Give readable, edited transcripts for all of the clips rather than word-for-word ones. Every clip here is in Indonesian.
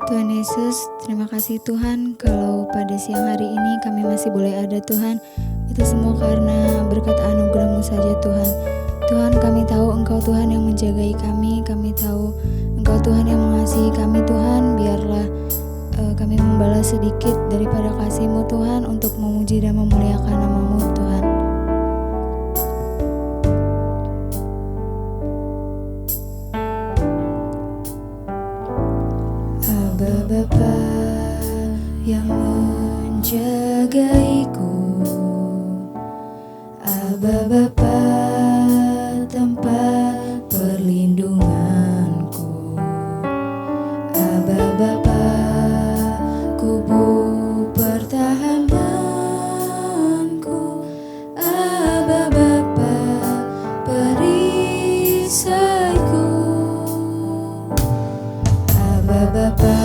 Tuhan Yesus, terima kasih Tuhan kalau pada siang hari ini kami masih boleh ada Tuhan. Itu semua karena berkat anugerah-Mu saja Tuhan. Tuhan, kami tahu Engkau Tuhan yang menjagai kami tahu Engkau Tuhan yang mengasihi kami Tuhan. Biarlah kami membalas sedikit daripada kasih-Mu Tuhan untuk memuji dan memuliakan nama-Mu Tuhan. Aba Bapa yang menjagaiku, Aba Bapa tempat perlindunganku, Aba Bapa kubu pertahananku, Aba Bapa perisaiku, Aba Bapa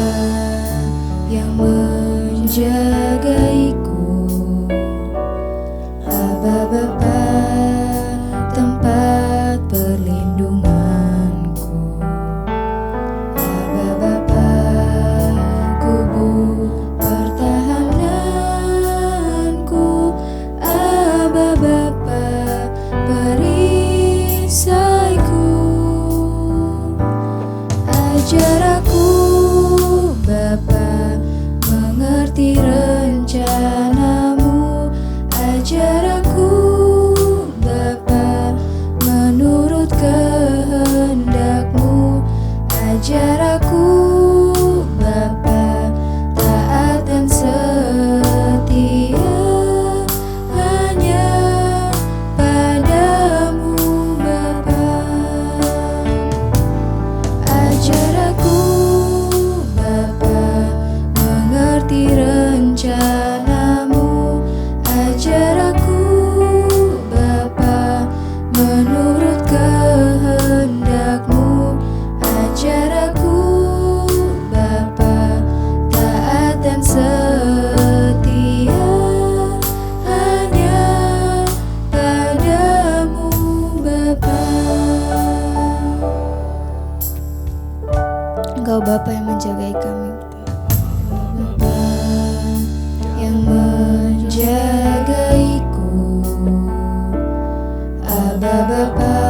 yang menjagaiku, Aba Bapa tempat perlindunganku, Aba Bapa kubu pertahananku, Aba Bapa perisaiku. Ajar aku Bapa mengerti rencana-Mu, ajar aku Bapa menurut kehendak-Mu, ajar aku Bapa taat dan setia hanya padamu Bapa. Ajar aku Bapa mengerti rencana-Mu, ajar aku Bapa menurut kehendak-Mu, ajar aku Bapa taat dan setia hanya padamu Bapa. Engkau Bapa yang menjagai kami, Bapa yang menjagaiku, Aba Bapa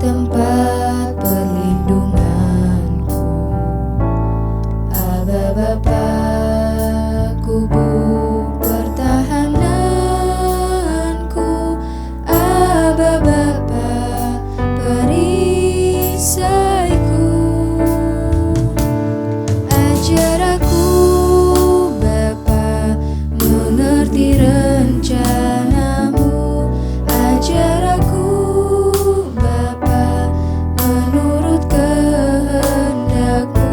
tempat perlindunganku, Aba Bapa kubu pertahananku, Aba Bapa perisaiku. Ajar aku Bapa mengerti rencana-Mu, ajar aku Bapa menurut kehendak-Mu,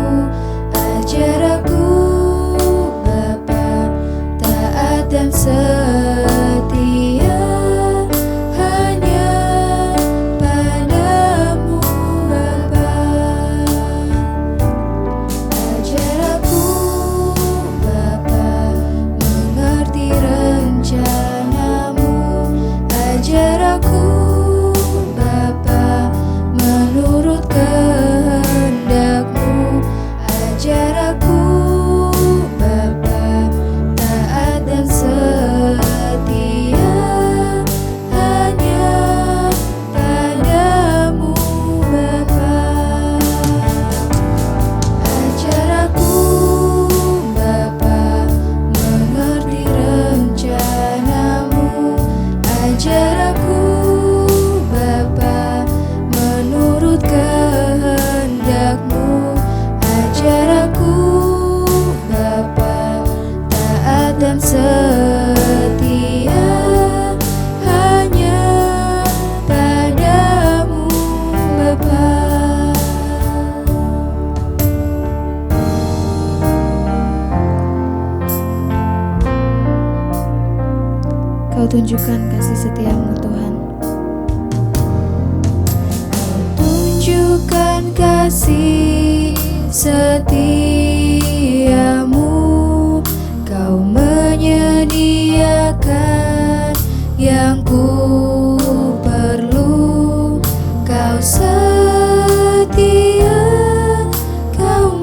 ajar aku Bapa taat dan setia hanya padamu Bapa. Ajar aku Bapa mengerti rencana-Mu, ajar aku Bapa menurut kehendak-Mu, ajar aku Bapa taat dan setia hanya padamu Bapa. Ajar aku Bapa mengerti rencana-Mu, ajar aku Bapa menurut kehendak-Mu, ajar aku Bapa taat dan setia hanya padamu Bapa. Kau tunjukkan kasih setia-Mu Tuhan. Kau tunjukkan kasih setia-Mu, Kau menyediakan yang ku perlu, Kau setia, Kau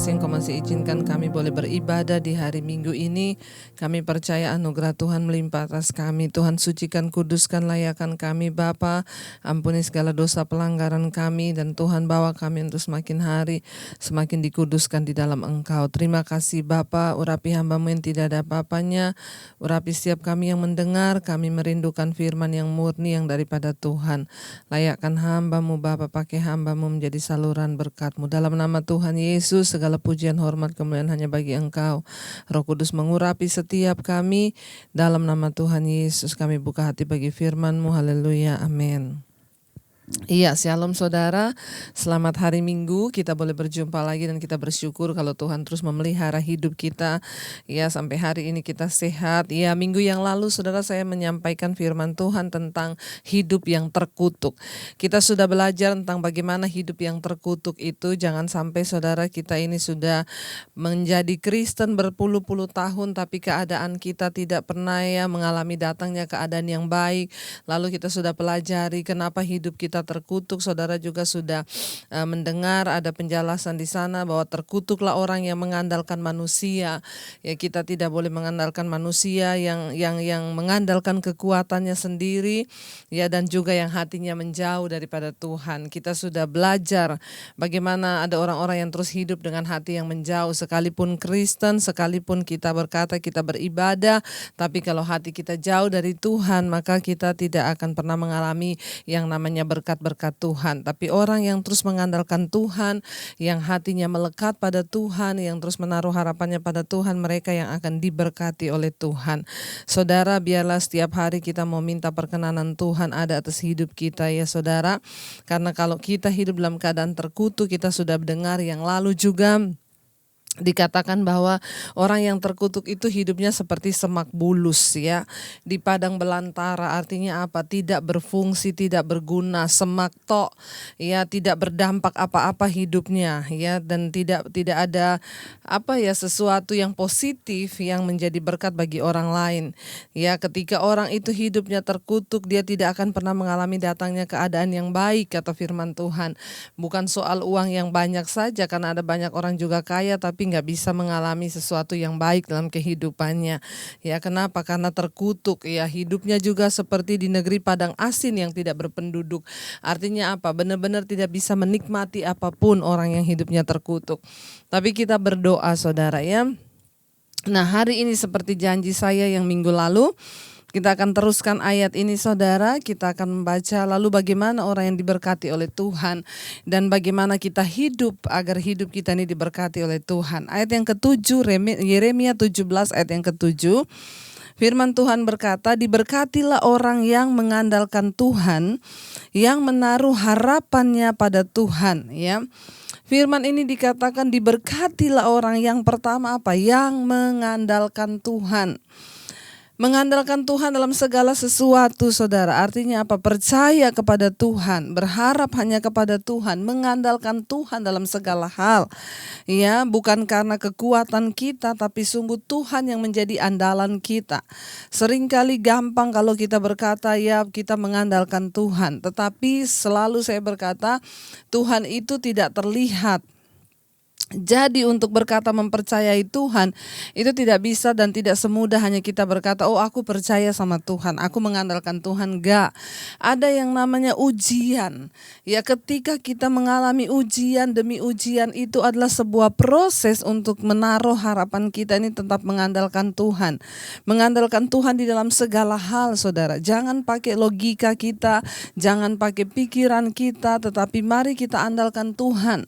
kasih Engkau masih izinkan kami boleh beribadah di hari Minggu ini. Kami percaya anugerah Tuhan melimpah atas kami. Tuhan sucikan, kuduskan, layakan kami Bapa. Ampuni segala dosa pelanggaran kami, dan Tuhan bawa kami untuk semakin hari semakin dikuduskan di dalam Engkau. Terima kasih Bapa, urapi hamba-Mu yang tidak ada apa-apanya. Urapi setiap kami yang mendengar. Kami merindukan firman yang murni yang daripada Tuhan. Layakkan hamba-Mu Bapa, pakai hamba-Mu menjadi saluran berkat-Mu. Dalam nama Tuhan Yesus, segala pujian, hormat, kemuliaan hanya bagi Engkau. Roh Kudus mengurapi setiap kami. Dalam nama Tuhan Yesus kami buka hati bagi firman-Mu. Haleluya, amin. Iya, shalom saudara. Selamat hari Minggu. Kita boleh berjumpa lagi dan kita bersyukur kalau Tuhan terus memelihara hidup kita. Ya, sampai hari ini kita sehat. Ya, minggu yang lalu saudara saya menyampaikan firman Tuhan tentang hidup yang terkutuk. Kita sudah belajar tentang bagaimana hidup yang terkutuk itu. Jangan sampai saudara kita ini sudah menjadi Kristen berpuluh-puluh tahun tapi keadaan kita tidak pernah mengalami datangnya keadaan yang baik. Lalu kita sudah pelajari kenapa hidup kita terkutuk. Saudara juga sudah mendengar ada penjelasan di sana bahwa terkutuklah orang yang mengandalkan manusia. Ya, kita tidak boleh mengandalkan manusia yang mengandalkan kekuatannya sendiri, ya, dan juga yang hatinya menjauh daripada Tuhan. Kita sudah belajar bagaimana ada orang-orang yang terus hidup dengan hati yang menjauh, sekalipun Kristen, sekalipun kita berkata kita beribadah, tapi kalau hati kita jauh dari Tuhan, maka kita tidak akan pernah mengalami yang namanya berkat-berkat Tuhan. Tapi orang yang terus mengandalkan Tuhan, yang hatinya melekat pada Tuhan, yang terus menaruh harapannya pada Tuhan, mereka yang akan diberkati oleh Tuhan. Saudara, biarlah setiap hari kita mau minta perkenanan Tuhan ada atas hidup kita ya saudara. Karena kalau kita hidup dalam keadaan terkutuk, kita sudah mendengar yang lalu juga dikatakan bahwa orang yang terkutuk itu hidupnya seperti semak bulus ya, di padang belantara. Artinya apa? Tidak berfungsi, tidak berguna, semak tok ya, tidak berdampak apa-apa hidupnya ya, dan tidak ada sesuatu yang positif yang menjadi berkat bagi orang lain ya. Ketika orang itu hidupnya terkutuk, dia tidak akan pernah mengalami datangnya keadaan yang baik, kata firman Tuhan. Bukan soal uang yang banyak saja, karena ada banyak orang juga kaya tapi nggak bisa mengalami sesuatu yang baik dalam kehidupannya. Ya, kenapa? Karena terkutuk. Ya, hidupnya juga seperti di negeri padang asin yang tidak berpenduduk. Artinya apa? Benar-benar tidak bisa menikmati apapun orang yang hidupnya terkutuk. Tapi kita berdoa saudara ya. Nah, hari ini seperti janji saya yang minggu lalu, kita akan teruskan ayat ini saudara. Kita akan membaca lalu bagaimana orang yang diberkati oleh Tuhan dan bagaimana kita hidup agar hidup kita ini diberkati oleh Tuhan. Ayat yang ke-7, Yeremia 17 ayat yang ke-7. Firman Tuhan berkata, diberkatilah orang yang mengandalkan Tuhan, yang menaruh harapannya pada Tuhan ya. Firman ini dikatakan diberkatilah orang yang pertama apa? Yang mengandalkan Tuhan. Mengandalkan Tuhan dalam segala sesuatu saudara, artinya apa? Percaya kepada Tuhan, berharap hanya kepada Tuhan, mengandalkan Tuhan dalam segala hal. Ya, bukan karena kekuatan kita, tapi sungguh Tuhan yang menjadi andalan kita. Seringkali gampang kalau kita berkata ya kita mengandalkan Tuhan, tetapi selalu saya berkata Tuhan itu tidak terlihat. Jadi untuk berkata mempercayai Tuhan itu tidak bisa dan tidak semudah hanya kita berkata, oh aku percaya sama Tuhan, aku mengandalkan Tuhan. Enggak, ada yang namanya ujian. Ya, ketika kita mengalami ujian demi ujian, itu adalah sebuah proses untuk menaruh harapan kita ini tetap mengandalkan Tuhan. Mengandalkan Tuhan di dalam segala hal saudara. Jangan pakai logika kita, jangan pakai pikiran kita, tetapi mari kita andalkan Tuhan.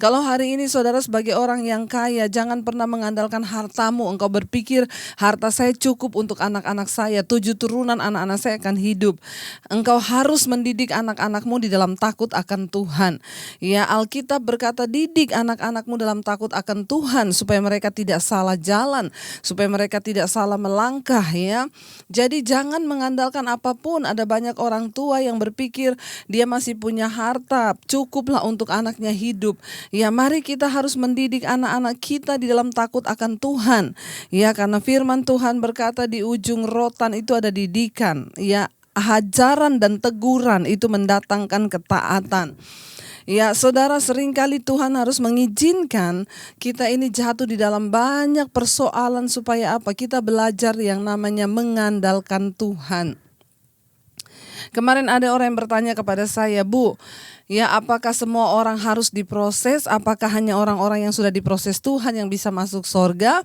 Kalau hari ini saudara sebagai orang yang kaya, jangan pernah mengandalkan hartamu. Engkau berpikir harta saya cukup untuk anak-anak saya, 7 turunan anak-anak saya akan hidup. Engkau harus mendidik anak-anakmu di dalam takut akan Tuhan. Ya, Alkitab berkata didik anak-anakmu dalam takut akan Tuhan supaya mereka tidak salah jalan, supaya mereka tidak salah melangkah ya. Jadi jangan mengandalkan apapun. Ada banyak orang tua yang berpikir dia masih punya harta, cukuplah untuk anaknya hidup. Ya, mari kita harus mendidik anak-anak kita di dalam takut akan Tuhan. Ya, karena firman Tuhan berkata di ujung rotan itu ada didikan. Ya, ajaran dan teguran itu mendatangkan ketaatan. Ya, saudara, seringkali Tuhan harus mengizinkan kita ini jatuh di dalam banyak persoalan supaya apa? Kita belajar yang namanya mengandalkan Tuhan. Kemarin ada orang yang bertanya kepada saya, Bu, ya apakah semua orang harus diproses? Apakah hanya orang-orang yang sudah diproses Tuhan yang bisa masuk sorga?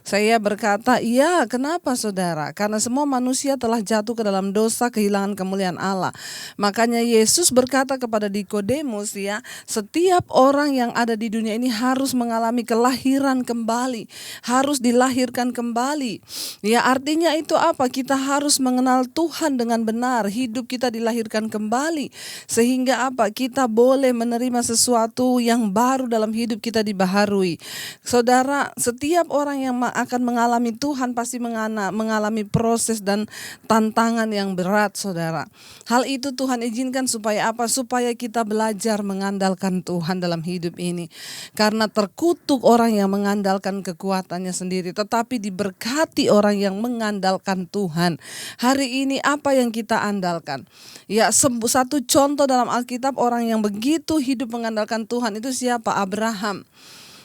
Saya berkata, iya, kenapa saudara? Karena semua manusia telah jatuh ke dalam dosa, kehilangan kemuliaan Allah. Makanya Yesus berkata kepada Nikodemus, ya, setiap orang yang ada di dunia ini harus mengalami kelahiran kembali, harus dilahirkan kembali. Ya, artinya itu apa? Kita harus mengenal Tuhan dengan benar, hidup kita dilahirkan kembali, sehingga apa? Kita boleh menerima sesuatu yang baru dalam hidup kita dibaharui. Saudara, setiap orang yang akan mengalami Tuhan pasti mengalami proses dan tantangan yang berat, saudara. Hal itu Tuhan izinkan supaya apa? Supaya kita belajar mengandalkan Tuhan dalam hidup ini. Karena terkutuk orang yang mengandalkan kekuatannya sendiri, tetapi diberkati orang yang mengandalkan Tuhan. Hari ini apa yang kita andalkan? Ya, satu contoh dalam Alkitab orang yang begitu hidup mengandalkan Tuhan itu siapa? Abraham.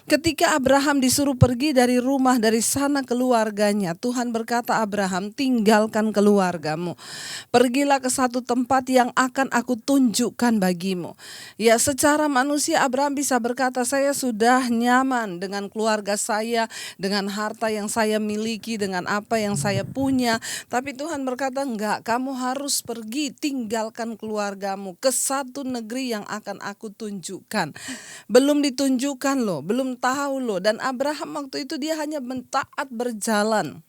Ketika Abraham disuruh pergi dari rumah, dari sana keluarganya, Tuhan berkata, Abraham, tinggalkan keluargamu. Pergilah ke satu tempat yang akan aku tunjukkan bagimu. Ya, secara manusia Abraham bisa berkata, saya sudah nyaman dengan keluarga saya, dengan harta yang saya miliki, dengan apa yang saya punya. Tapi Tuhan berkata, enggak, kamu harus pergi, tinggalkan keluargamu ke satu negeri yang akan aku tunjukkan. Belum ditunjukkan loh, belum tahu loh. Dan Abraham waktu itu dia hanya taat berjalan.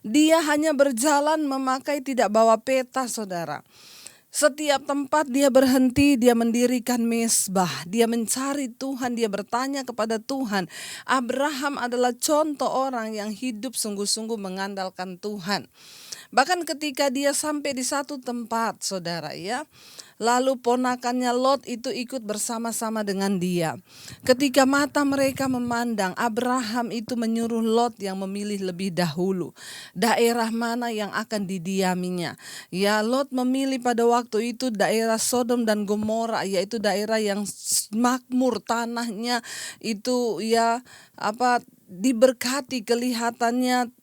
Dia hanya berjalan memakai tidak bawa peta, saudara. Setiap tempat dia berhenti, dia mendirikan mezbah, dia mencari Tuhan, dia bertanya kepada Tuhan. Abraham adalah contoh orang yang hidup sungguh-sungguh mengandalkan Tuhan. Bahkan ketika dia sampai di satu tempat, saudara, ya, lalu ponakannya Lot itu ikut bersama-sama dengan dia. Ketika mata mereka memandang, Abraham itu menyuruh Lot yang memilih lebih dahulu daerah mana yang akan didiaminya. Ya, Lot memilih pada waktu itu daerah Sodom dan Gomora, yaitu daerah yang makmur, tanahnya itu ya diberkati, kelihatannya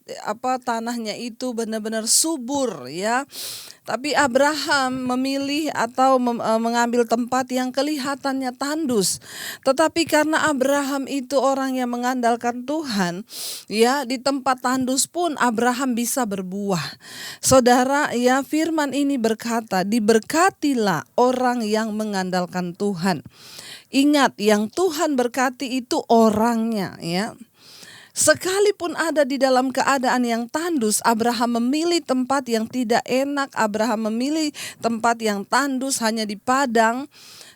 tanahnya itu benar-benar subur, ya. Tapi Abraham memilih atau mengambil tempat yang kelihatannya tandus. Tetapi karena Abraham itu orang yang mengandalkan Tuhan, ya, di tempat tandus pun Abraham bisa berbuah. Saudara, ya, firman ini berkata, diberkatilah orang yang mengandalkan Tuhan. Ingat, yang Tuhan berkati itu orangnya, ya. Sekalipun ada di dalam keadaan yang tandus, Abraham memilih tempat yang tidak enak, Abraham memilih tempat yang tandus hanya di padang.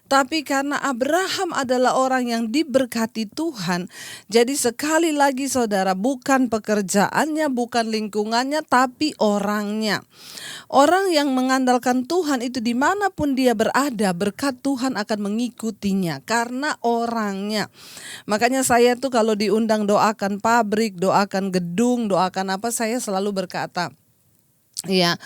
Tapi karena Abraham adalah orang yang diberkati Tuhan, jadi sekali lagi saudara, bukan pekerjaannya, bukan lingkungannya, tapi orangnya. Orang yang mengandalkan Tuhan itu dimanapun dia berada, berkat Tuhan akan mengikutinya karena orangnya. Makanya saya tuh kalau diundang doakan pabrik, doakan gedung, doakan apa, saya selalu berkata, iya,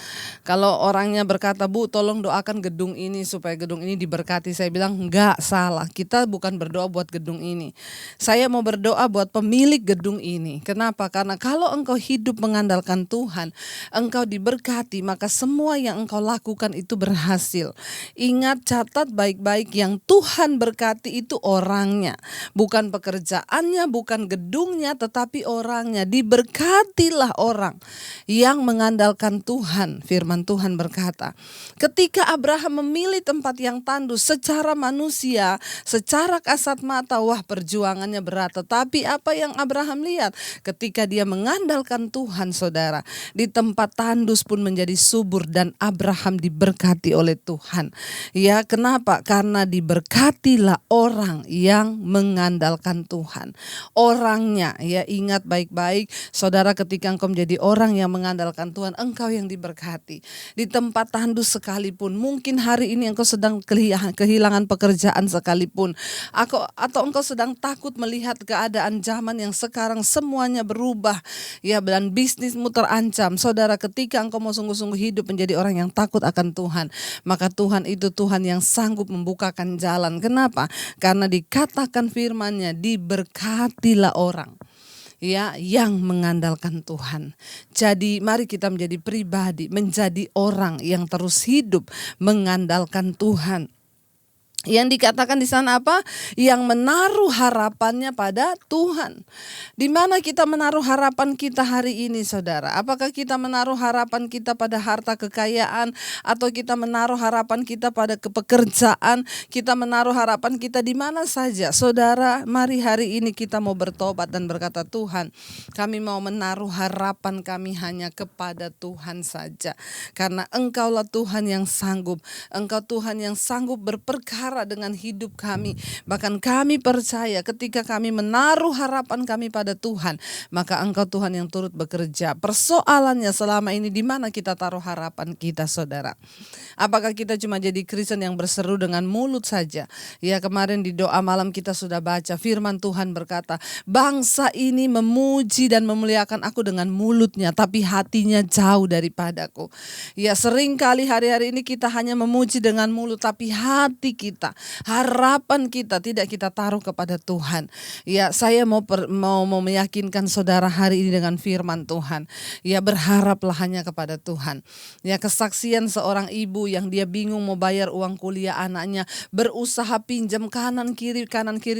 kalau orangnya berkata, Bu, tolong doakan gedung ini supaya gedung ini diberkati. Saya bilang, enggak, salah. Kita bukan berdoa buat gedung ini. Saya mau berdoa buat pemilik gedung ini. Kenapa? Karena kalau engkau hidup mengandalkan Tuhan, engkau diberkati, maka semua yang engkau lakukan itu berhasil. Ingat, catat baik-baik, yang Tuhan berkati itu orangnya. Bukan pekerjaannya, bukan gedungnya, tetapi orangnya. Diberkatilah orang yang mengandalkan Tuhan. Firman Tuhan berkata, ketika Abraham memilih tempat yang tandus, secara manusia, secara kasat mata, wah, perjuangannya berat. Tetapi apa yang Abraham lihat? Ketika dia mengandalkan Tuhan, saudara, di tempat tandus pun menjadi subur dan Abraham diberkati oleh Tuhan. Ya, kenapa? Karena diberkatilah orang yang mengandalkan Tuhan. Orangnya, ya, ingat baik-baik, saudara, ketika engkau menjadi orang yang mengandalkan Tuhan, engkau yang diberkati. Di tempat tandus sekalipun, mungkin hari ini engkau sedang kehilangan pekerjaan sekalipun, atau engkau sedang takut melihat keadaan zaman yang sekarang semuanya berubah, ya, dan bisnismu terancam. Saudara, ketika engkau mau sungguh-sungguh hidup menjadi orang yang takut akan Tuhan, maka Tuhan itu Tuhan yang sanggup membukakan jalan. Kenapa? Karena dikatakan firman-Nya, diberkatilah orang, ya, yang mengandalkan Tuhan. Jadi mari kita menjadi pribadi, menjadi orang yang terus hidup mengandalkan Tuhan. Yang dikatakan di sana apa? Yang menaruh harapannya pada Tuhan. Di mana kita menaruh harapan kita hari ini, saudara? Apakah kita menaruh harapan kita pada harta kekayaan, atau kita menaruh harapan kita pada pekerjaan? Kita menaruh harapan kita di mana saja, saudara? Mari hari ini kita mau bertobat dan berkata, Tuhan, kami mau menaruh harapan kami hanya kepada Tuhan saja. Karena Engkaulah Tuhan yang sanggup. Engkau Tuhan yang sanggup berperkara dengan hidup kami. Bahkan kami percaya ketika kami menaruh harapan kami pada Tuhan, maka Engkau Tuhan yang turut bekerja. Persoalannya selama ini di mana kita taruh harapan kita, saudara? Apakah kita cuma jadi Kristen yang berseru dengan mulut saja? Ya, kemarin di doa malam kita sudah baca firman Tuhan berkata, bangsa ini memuji dan memuliakan aku dengan mulutnya, tapi hatinya jauh daripadaku. Ya, sering kali hari-hari ini kita hanya memuji dengan mulut, tapi hati kita, harapan kita tidak kita taruh kepada Tuhan. Ya, saya mau meyakinkan saudara hari ini dengan firman Tuhan. Ya, berharaplah hanya kepada Tuhan. Ya, kesaksian seorang ibu yang dia bingung mau bayar uang kuliah anaknya, berusaha pinjam kanan kiri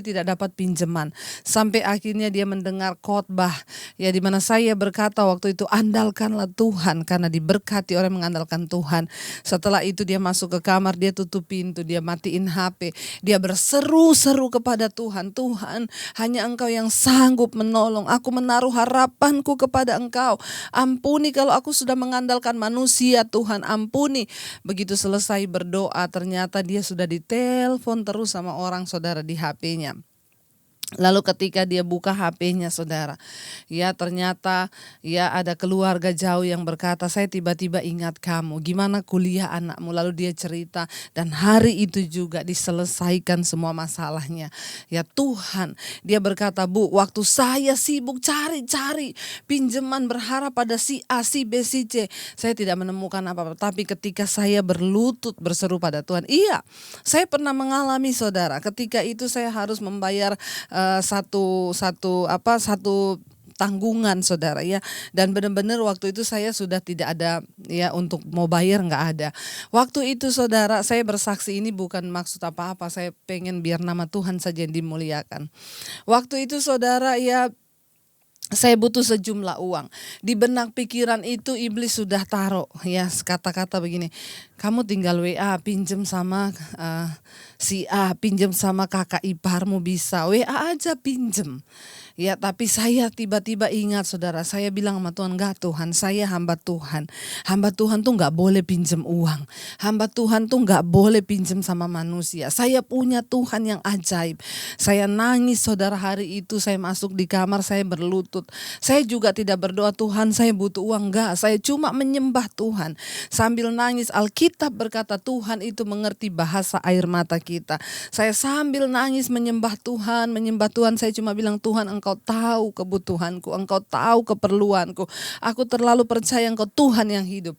tidak dapat pinjaman. Sampai akhirnya dia mendengar khotbah, ya, di mana saya berkata waktu itu, andalkanlah Tuhan karena diberkati orang mengandalkan Tuhan. Setelah itu dia masuk ke kamar, dia tutup pintu, dia matiin HP, dia berseru-seru kepada Tuhan, Tuhan, hanya Engkau yang sanggup menolong. Aku menaruh harapanku kepada Engkau. Ampuni kalau aku sudah mengandalkan manusia, Tuhan, ampuni. Begitu selesai berdoa, ternyata dia sudah ditelepon terus sama orang, saudara, di HP-nya. Lalu ketika dia buka HP-nya, saudara, ya, ternyata ya ada keluarga jauh yang berkata, saya tiba-tiba ingat kamu, gimana kuliah anakmu? Lalu dia cerita, dan hari itu juga diselesaikan semua masalahnya. Ya Tuhan, dia berkata, Bu, waktu saya sibuk cari-cari pinjaman berharap pada si A, si B, si C, saya tidak menemukan apa-apa. Tapi ketika saya berlutut berseru pada Tuhan, iya, saya pernah mengalami, saudara, ketika itu saya harus membayar satu tanggungan, saudara, ya, dan benar-benar waktu itu saya sudah tidak ada, ya, untuk mau bayar, nggak ada. Waktu itu, saudara, saya bersaksi ini bukan maksud apa-apa, saya pengen biar nama Tuhan saja yang dimuliakan. Waktu itu, saudara, ya, saya butuh sejumlah uang. Di benak pikiran itu iblis sudah taruh, ya, kata-kata begini, kamu tinggal WA, pinjem sama si A, pinjem sama kakak iparmu bisa, WA aja pinjem. Ya, tapi saya tiba-tiba ingat, saudara, saya bilang sama Tuhan, enggak Tuhan, saya hamba Tuhan. Hamba Tuhan tuh enggak boleh pinjem uang. Hamba Tuhan tuh enggak boleh pinjem sama manusia. Saya punya Tuhan yang ajaib. Saya nangis, saudara, hari itu saya masuk di kamar, saya berlutut. Saya juga tidak berdoa, Tuhan saya butuh uang, enggak. Saya cuma menyembah Tuhan. Sambil nangis, Alkitab berkata Tuhan itu mengerti bahasa air mata kita. Saya sambil nangis menyembah Tuhan, saya cuma bilang, Tuhan, Engkau tahu kebutuhanku, Engkau tahu keperluanku. Aku terlalu percaya Engkau Tuhan yang hidup.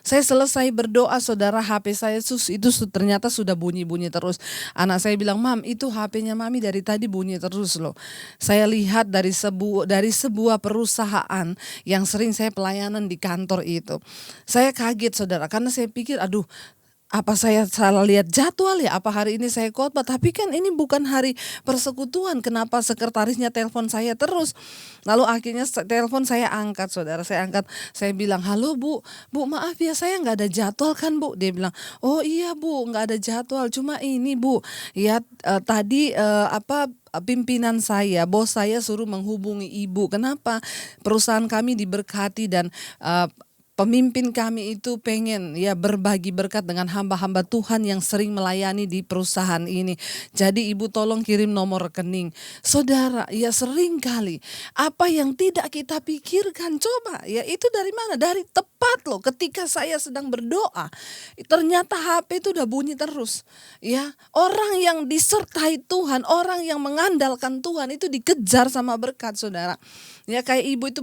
Saya selesai berdoa, saudara, HP saya itu ternyata sudah bunyi-bunyi terus. Anak saya bilang, Mam, itu HP-nya Mami dari tadi bunyi terus loh. Saya lihat dari sebuah perusahaan yang sering saya pelayanan di kantor itu. Saya kaget, saudara, karena saya pikir, aduh, apa saya salah lihat jadwal ya? Apa hari ini saya khotbah? Tapi kan ini bukan hari persekutuan. Kenapa sekretarisnya telepon saya terus? Lalu akhirnya telepon saya angkat, saudara. Saya angkat, saya bilang, halo Bu, maaf ya saya nggak ada jadwal kan Bu? Dia bilang, oh iya Bu, nggak ada jadwal. Cuma ini Bu, ya tadi pimpinan saya, bos saya suruh menghubungi Ibu. Kenapa? Perusahaan kami diberkati dan pemimpin kami itu pengen ya berbagi berkat dengan hamba-hamba Tuhan yang sering melayani di perusahaan ini. Jadi ibu tolong kirim nomor rekening. Saudara, ya sering kali apa yang tidak kita pikirkan, coba ya itu dari mana? Dari tepat loh ketika saya sedang berdoa. Ternyata HP itu udah bunyi terus. Ya, orang yang disertai Tuhan, orang yang mengandalkan Tuhan itu dikejar sama berkat, saudara. Ya kayak ibu itu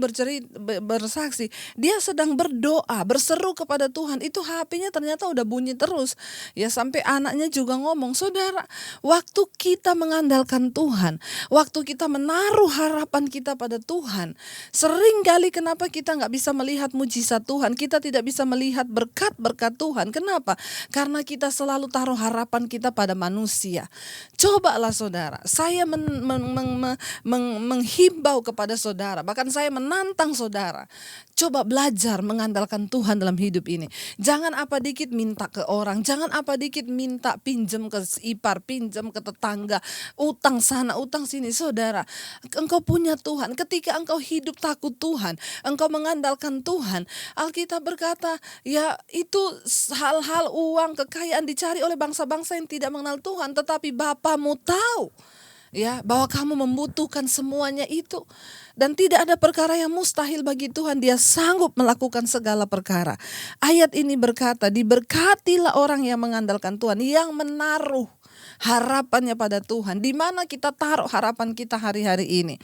bersaksi, dia sedang berdoa, berseru kepada Tuhan, itu HP-nya ternyata udah bunyi terus. Ya sampai anaknya juga ngomong, saudara, waktu kita mengandalkan Tuhan, waktu kita menaruh harapan kita pada Tuhan, sering kali kenapa kita nggak bisa melihat mujizat Tuhan, kita tidak bisa melihat berkat-berkat Tuhan. Kenapa? Karena kita selalu taruh harapan kita pada manusia. Cobalah saudara, saya menghimbau kepada saudara, bahkan saya menantang saudara, coba belajar mengandalkan Tuhan dalam hidup ini. Jangan apa dikit minta ke orang, jangan apa dikit minta pinjam ke ipar, pinjam ke tetangga, utang sana, utang sini. Saudara, engkau punya Tuhan. Ketika engkau hidup takut Tuhan, engkau mengandalkan Tuhan, Alkitab berkata, ya itu hal-hal uang, kekayaan dicari oleh bangsa-bangsa yang tidak mengenal Tuhan, tetapi Bapamu tahu ya bahwa kamu membutuhkan semuanya itu, dan tidak ada perkara yang mustahil bagi Tuhan. Dia sanggup melakukan segala perkara. Ayat ini berkata, diberkatilah orang yang mengandalkan Tuhan, yang menaruh harapannya pada Tuhan. Di mana kita taruh harapan kita hari-hari ini?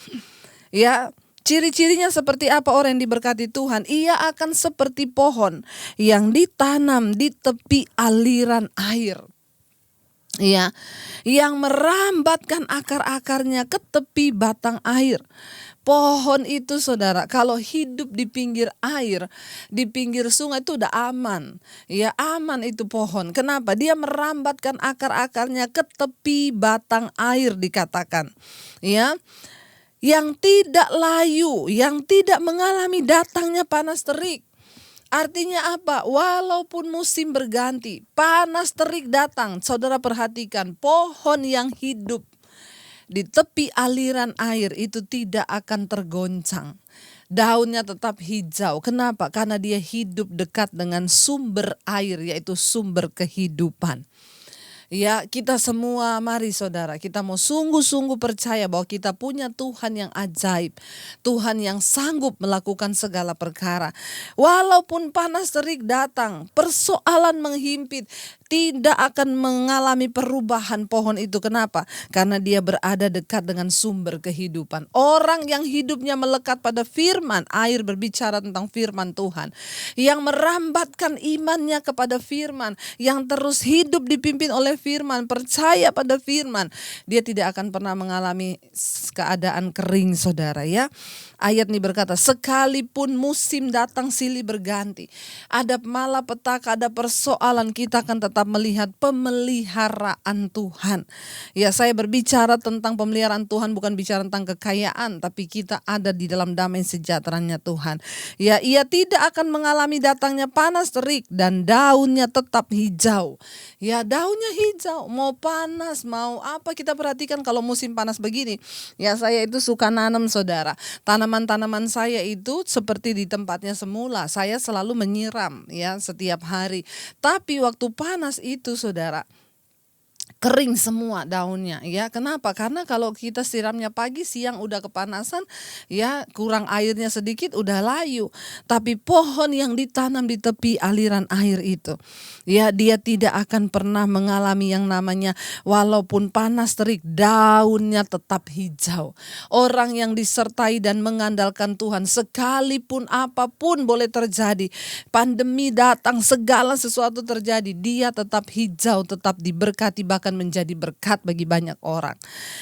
Ya, ciri-cirinya seperti apa orang yang diberkati Tuhan? Ia akan seperti pohon yang ditanam di tepi aliran air. Ya, yang merambatkan akar-akarnya ke tepi batang air. Pohon itu saudara, kalau hidup di pinggir air, di pinggir sungai itu udah aman. Ya aman itu pohon. Kenapa? Dia merambatkan akar-akarnya ke tepi batang air dikatakan. Ya, yang tidak layu, yang tidak mengalami datangnya panas terik. Artinya apa? Walaupun musim berganti, panas terik datang, saudara perhatikan, pohon yang hidup di tepi aliran air itu tidak akan tergoncang. Daunnya tetap hijau. Kenapa? Karena dia hidup dekat dengan sumber air, yaitu sumber kehidupan. Ya, kita semua mari saudara, kita mau sungguh-sungguh percaya bahwa kita punya Tuhan yang ajaib, Tuhan yang sanggup melakukan segala perkara. Walaupun panas terik datang, persoalan menghimpit, tidak akan mengalami perubahan pohon itu. Kenapa? Karena dia berada dekat dengan sumber kehidupan. Orang yang hidupnya melekat pada firman, air berbicara tentang firman Tuhan, yang merambatkan imannya kepada firman, yang terus hidup dipimpin oleh firman, percaya pada firman, dia tidak akan pernah mengalami keadaan kering saudara ya. Ayat ini berkata, sekalipun musim datang silih berganti, ada malapetaka, ada persoalan, kita akan tetap melihat pemeliharaan Tuhan. Ya, saya berbicara tentang pemeliharaan Tuhan bukan bicara tentang kekayaan, tapi kita ada di dalam damai sejahteranya Tuhan. Ya, ia tidak akan mengalami datangnya panas terik dan daunnya tetap hijau. Ya, daunnya hijau, mau panas, mau apa, kita perhatikan kalau musim panas begini. Ya, saya itu suka nanam saudara. Tanaman-tanaman saya itu seperti di tempatnya semula. Saya selalu menyiram ya setiap hari. Tapi waktu panas itu saudara, kering semua daunnya ya. Kenapa? Karena kalau kita siramnya pagi, siang udah kepanasan ya, kurang airnya sedikit udah layu. Tapi pohon yang ditanam di tepi aliran air itu ya, dia tidak akan pernah mengalami yang namanya walaupun panas terik, daunnya tetap hijau. Orang yang disertai dan mengandalkan Tuhan, sekalipun apapun boleh terjadi, pandemi datang, segala sesuatu terjadi, dia tetap hijau, tetap diberkati, bahkan menjadi berkat bagi banyak orang.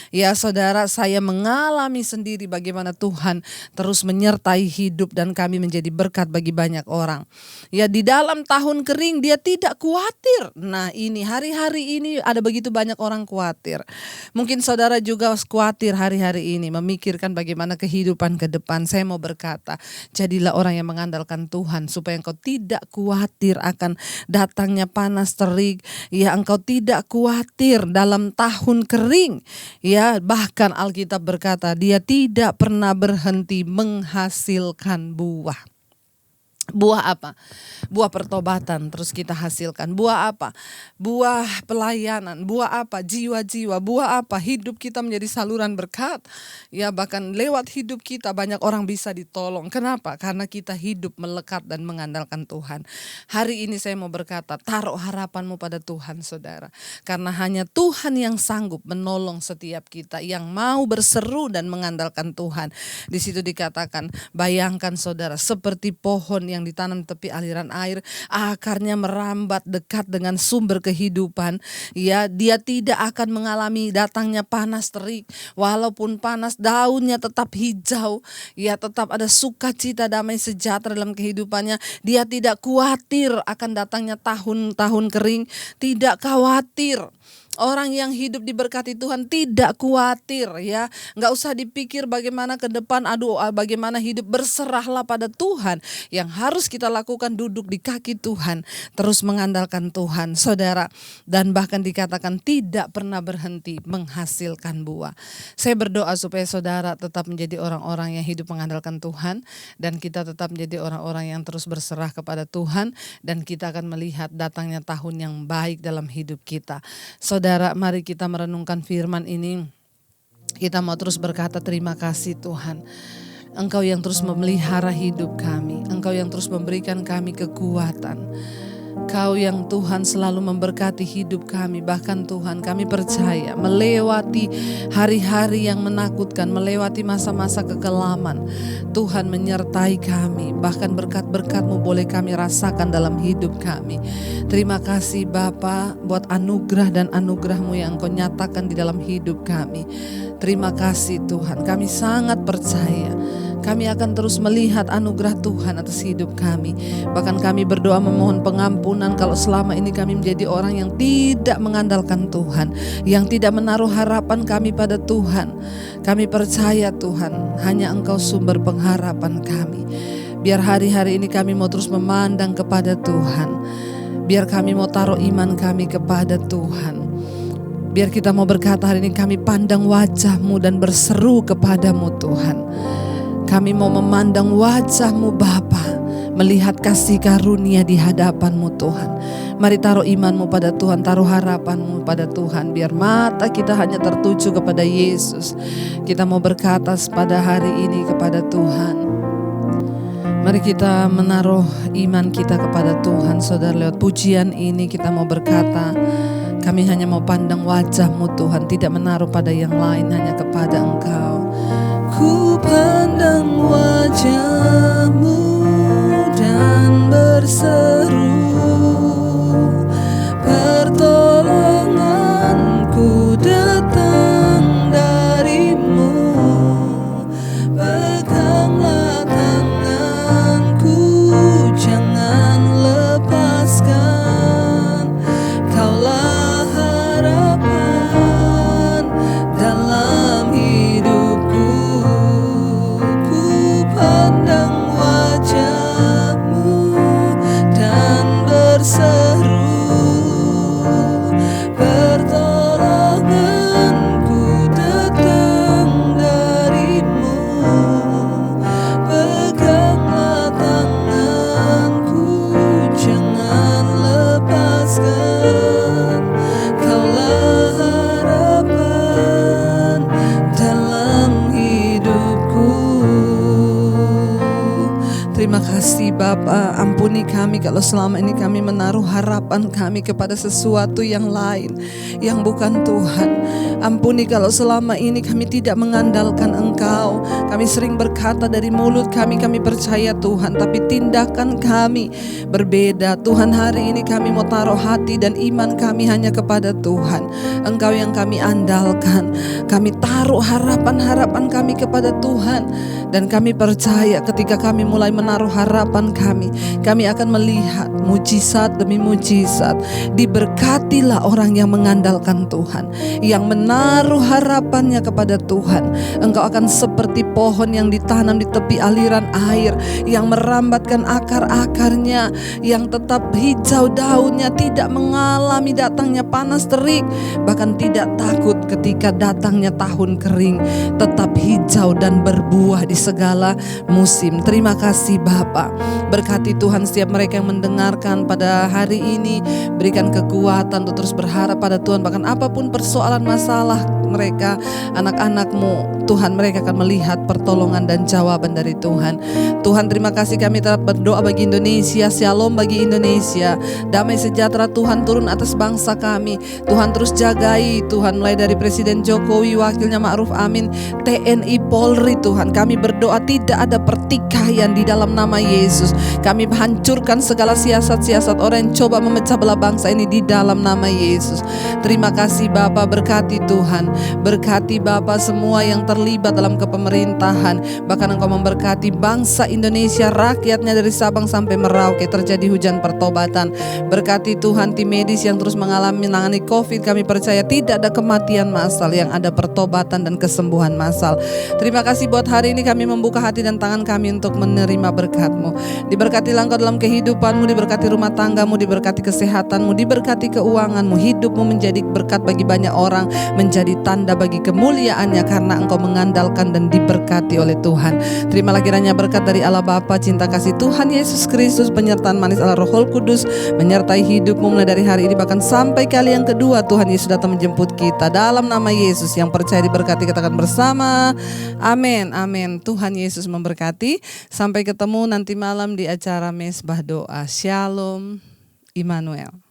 Ya saudara, saya mengalami sendiri bagaimana Tuhan terus menyertai hidup dan kami menjadi berkat bagi banyak orang. Ya, di dalam tahun kering dia tidak khawatir. Nah, ini hari-hari ini ada begitu banyak orang khawatir. Mungkin saudara juga khawatir hari-hari ini, memikirkan bagaimana kehidupan ke depan. Saya mau berkata, jadilah orang yang mengandalkan Tuhan supaya engkau tidak khawatir akan datangnya panas terik. Ya, engkau tidak khawatir dalam tahun kering. Ya, bahkan Alkitab berkata dia tidak pernah berhenti menghasilkan buah. Buah apa? Buah pertobatan terus kita hasilkan. Buah apa? Buah pelayanan. Buah apa? Jiwa-jiwa. Buah apa? Hidup kita menjadi saluran berkat. Ya, bahkan lewat hidup kita banyak orang bisa ditolong. Kenapa? Karena kita hidup melekat dan mengandalkan Tuhan. Hari ini saya mau berkata, taruh harapanmu pada Tuhan, saudara. Karena hanya Tuhan yang sanggup menolong setiap kita yang mau berseru dan mengandalkan Tuhan. Di situ dikatakan, bayangkan saudara, seperti pohon yang ditanam tepi aliran air, akarnya merambat dekat dengan sumber kehidupan. Ya, dia tidak akan mengalami datangnya panas terik. Walaupun panas, daunnya tetap hijau. Ya, tetap ada sukacita, damai sejahtera dalam kehidupannya. Dia tidak khawatir akan datangnya tahun-tahun kering. Tidak khawatir. Orang yang hidup diberkati Tuhan tidak khawatir, ya. Nggak usah dipikir bagaimana ke depan, bagaimana hidup, berserahlah pada Tuhan. Yang harus kita lakukan duduk di kaki Tuhan, terus mengandalkan Tuhan, saudara. Dan bahkan dikatakan tidak pernah berhenti menghasilkan buah. Saya berdoa supaya saudara tetap menjadi orang-orang yang hidup mengandalkan Tuhan. Dan kita tetap menjadi orang-orang yang terus berserah kepada Tuhan. Dan kita akan melihat datangnya tahun yang baik dalam hidup kita. Saudara, mari kita merenungkan firman ini. Kita mau terus berkata terima kasih Tuhan. Engkau yang terus memelihara hidup kami. Engkau yang terus memberikan kami kekuatan. Kau yang Tuhan selalu memberkati hidup kami. Bahkan Tuhan, kami percaya melewati hari-hari yang menakutkan, melewati masa-masa kekelaman, Tuhan menyertai kami. Bahkan berkat-berkat-Mu boleh kami rasakan dalam hidup kami. Terima kasih Bapa buat anugerah dan anugerah-Mu yang Engkau nyatakan di dalam hidup kami. Terima kasih Tuhan, kami sangat percaya kami akan terus melihat anugerah Tuhan atas hidup kami. Bahkan kami berdoa memohon pengampunan kalau selama ini kami menjadi orang yang tidak mengandalkan Tuhan, yang tidak menaruh harapan kami pada Tuhan. Kami percaya Tuhan, hanya Engkau sumber pengharapan kami. Biar hari-hari ini kami mau terus memandang kepada Tuhan. Biar kami mau taruh iman kami kepada Tuhan. Biar kita mau berkata hari ini kami pandang wajah-Mu dan berseru kepada-Mu Tuhan. Kami mau memandang wajah-Mu Bapa, melihat kasih karunia di hadapan-Mu Tuhan. Mari taruh iman-Mu pada Tuhan, taruh harapan-Mu pada Tuhan. Biar mata kita hanya tertuju kepada Yesus. Kita mau berkata pada hari ini kepada Tuhan. Mari kita menaruh iman kita kepada Tuhan. Saudara, lewat pujian ini kita mau berkata, kami hanya mau pandang wajah-Mu Tuhan, tidak menaruh pada yang lain, hanya kepada Engkau. Ku pandang wajah-Mu dan berseru, pertolonganku datang dari-Mu. Peganglah tanganku, jangan lepaskan. Kaulah harapan dalam hidupku. Ku pandang wajah-Mu dan berseru, pertolonganku datang dari-Mu. Peganglah tanganku, jangan lepaskan. Kaulah harapan dalam hidupku. Terima kasih Bapa, ampuni kami kalau selama ini kami menaruh harapan kami kepada sesuatu yang lain yang bukan Tuhan. Ampuni kalau selama ini kami tidak mengandalkan Engkau. Kami sering berkata dari mulut kami percaya Tuhan, tapi tindakan kami berbeda. Tuhan, hari ini kami mau taruh hati dan iman kami hanya kepada Tuhan. Engkau yang kami andalkan. Kami taruh harapan-harapan kami kepada Tuhan. Dan kami percaya ketika kami mulai menaruh harapan kami akan melihat mujizat demi mujizat. Diberkatilah orang yang mengandalkan Tuhan, yang menaruh harapannya kepada Tuhan. Engkau akan seperti pohon yang ditanam di tepi aliran air, yang merambatkan akar-akarnya, yang tetap hijau daunnya, tidak mengalami datangnya panas terik, bahkan tidak takut ketika datangnya tahun kering, tetap hijau dan berbuah di segala musim. Terima kasih Bapa. Berkati Tuhan setiap mereka yang mendengarkan pada hari ini, berikan kekuatan untuk terus berharap pada Tuhan. Bahkan apapun persoalan masalah mereka, anak-anak-Mu, Tuhan, mereka akan melihat pertolongan dan jawaban dari Tuhan. Tuhan, terima kasih, kami tetap berdoa bagi Indonesia, shalom bagi Indonesia, damai sejahtera Tuhan turun atas bangsa kami. Tuhan terus jagai Tuhan, mulai dari Presiden Jokowi, wakilnya Ma'ruf Amin, TNI, Polri. Tuhan, kami berdoa tidak ada pertikaian di dalam nama Yesus. Kami hancurkan segala siasat-siasat orang yang coba memecah belah bangsa ini di dalam nama Yesus. Terima kasih Bapa, berkati Tuhan, berkati Bapa semua yang terlibat dalam kepemerintahan. Bahkan Engkau memberkati bangsa Indonesia, rakyatnya dari Sabang sampai Merauke, terjadi hujan pertobatan. Berkati Tuhan tim medis yang terus menangani COVID. Kami percaya tidak ada kematian massal, yang ada pertobatan dan kesembuhan massal. Terima kasih buat hari ini kami membuka hati dan tangan kami untuk menerima berkat-Mu. Diberkatilah Engkau dalam kehidupan-Mu, diberkati rumah tangga-Mu, diberkati kesehatan-Mu, diberkati keuangan-Mu. Hidup-Mu menjadi berkat bagi banyak orang, menjadi tanda bagi kemuliaan-Nya, karena Engkau mengandalkan dan diberkati oleh Tuhan. Terimalah kiranya berkat dari Allah Bapa, cinta kasih Tuhan Yesus Kristus, penyertaan manis Allah Roh Kudus menyertai hidupmu mulai dari hari ini bahkan sampai kali yang kedua Tuhan Yesus datang menjemput kita. Dalam nama Yesus, yang percaya diberkati katakan bersama amin, amin. Tuhan Yesus memberkati. Sampai ketemu nanti malam di acara Mesbah Doa. Shalom Immanuel.